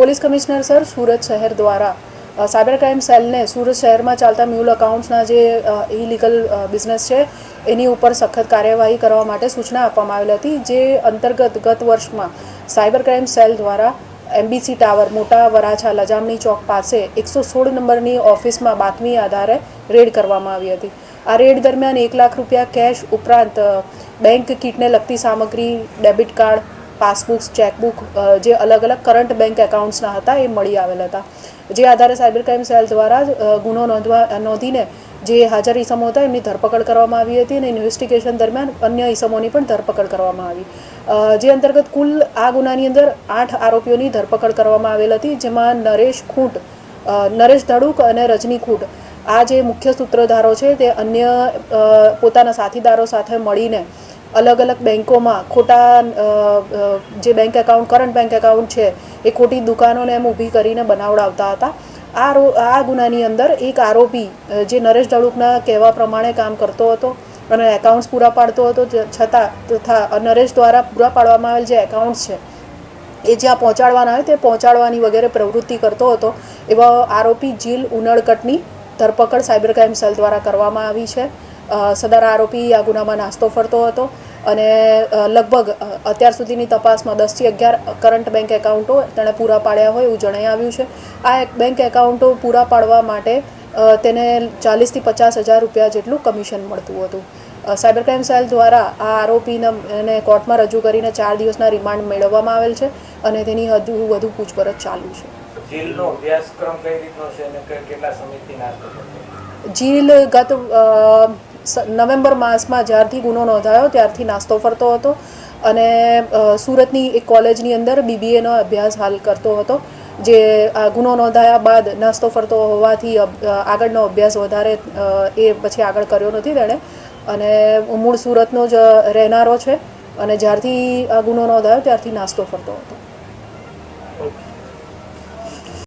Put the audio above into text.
Police commissioner sir Surat શહેર દ્વારા cyber crime સેલને સુરત શહેરમાં ચાલતા મ્યુલ અકાઉન્ટ્સના જે ઇલીગલ બિઝનેસ છે એની ઉપર સખત કાર્યવાહી કરવા માટે સૂચના આપવામાં આવેલી હતી, જે અંતર્ગત ગત વર્ષમાં સાયબર ક્રાઇમ સેલ દ્વારા એમબીસી ટાવર મોટા વરાછા લજામણી ચોક પાસે 116 નંબરની ઓફિસમાં બાતમી આધારે રેડ કરવામાં આવી હતી. આ રેડ દરમિયાન 1 લાખ રૂપિયા કેશ ઉપરાંત બેંક કીટને લગતી સામગ્રી, ડેબિટ કાર્ડ, પાસબુક્સ, ચેકબુક જે અલગ અલગ કરંટ બેંક એકાઉન્ટ્સના હતા એ મળી આવેલ હતા. જે આધારે સાયબર ક્રાઇમ સેલ દ્વારા ગુનો નોંધીને જે હાજર ઈસમો હતા એમની ધરપકડ કરવામાં આવી હતી અને ઇન્વેસ્ટિગેશન દરમિયાન અન્ય ઈસમોની પણ ધરપકડ કરવામાં આવી. જે અંતર્ગત કુલ આ ગુનાની અંદર 8 આરોપીઓની ધરપકડ કરવામાં આવેલ હતી, જેમાં નરેશ ધડુક અને રજની ખૂંટ આ જે મુખ્ય સૂત્રધારો છે તે અન્ય પોતાના સાથીદારો સાથે મળીને અલગ અલગ બેંકોમાં ખોટા જે bank account current bank account છે એ ખોટી દુકાનોને એમ ઊભી કરીને બનાવડાવતા હતા. આ ગુનાની અંદર એક આરોપી જે નરેશ ધડુકના કહેવા પ્રમાણે કામ કરતો હતો અને એકાઉન્ટ્સ પૂરા પાડતો હતો, છતાં તથા નરેશ દ્વારા પૂરા પાડવામાં આવેલ જે એકાઉન્ટ્સ છે એ જ્યાં પહોંચાડવાના હોય તે પહોંચાડવાની વગેરે પ્રવૃત્તિ કરતો હતો એવા આરોપી જીલ ઉનડકટની ધરપકડ સાયબર ક્રાઇમ સેલ દ્વારા કરવામાં આવી છે. સદર આરોપી આ ગુનામાં નાસ્તો ફરતો હતો અને લગભગ અત્યાર સુધીની તપાસમાં 10 થી 11 કરંટ બેંક એકાઉન્ટો તેણે પૂરા પાડ્યા હોય એવું જણાઈ આવ્યું છે. આ બેંક એકાઉન્ટો પૂરા પાડવા માટે તેને 40 થી 50 હજાર રૂપિયા જેટલું કમિશન મળતું હતું. સાયબર ક્રાઇમ સેલ દ્વારા આ આરોપીને કોર્ટમાં રજૂ કરીને 4 દિવસના રિમાન્ડ મેળવવામાં આવેલ છે અને તેની વધુ પૂછપરછ ચાલુ છે. જીલનો અભ્યાસક્રમ કઈ રીતનો છે અને કેટલા સમયથી નાસ્તો કરતો? જીલ ગત નવેમ્બર માસમાં જ્યારથી ગુનો નોંધાયો ત્યારથી નાસ્તો ફરતો હતો અને સુરતની એક કોલેજની અંદર BBAનો અભ્યાસ હાલ કરતો હતો. જે ગુનો નોંધાયા બાદ નાસ્તો ફરતો હોવાથી આગળનો અભ્યાસ વધારે એ પછી આગળ કર્યો નથી તેણે, અને મૂળ સુરતનો જ રહેનારો છે અને જ્યારથી આ ગુનો નોંધાયો ત્યારથી નાસ્તો ફરતો હતો.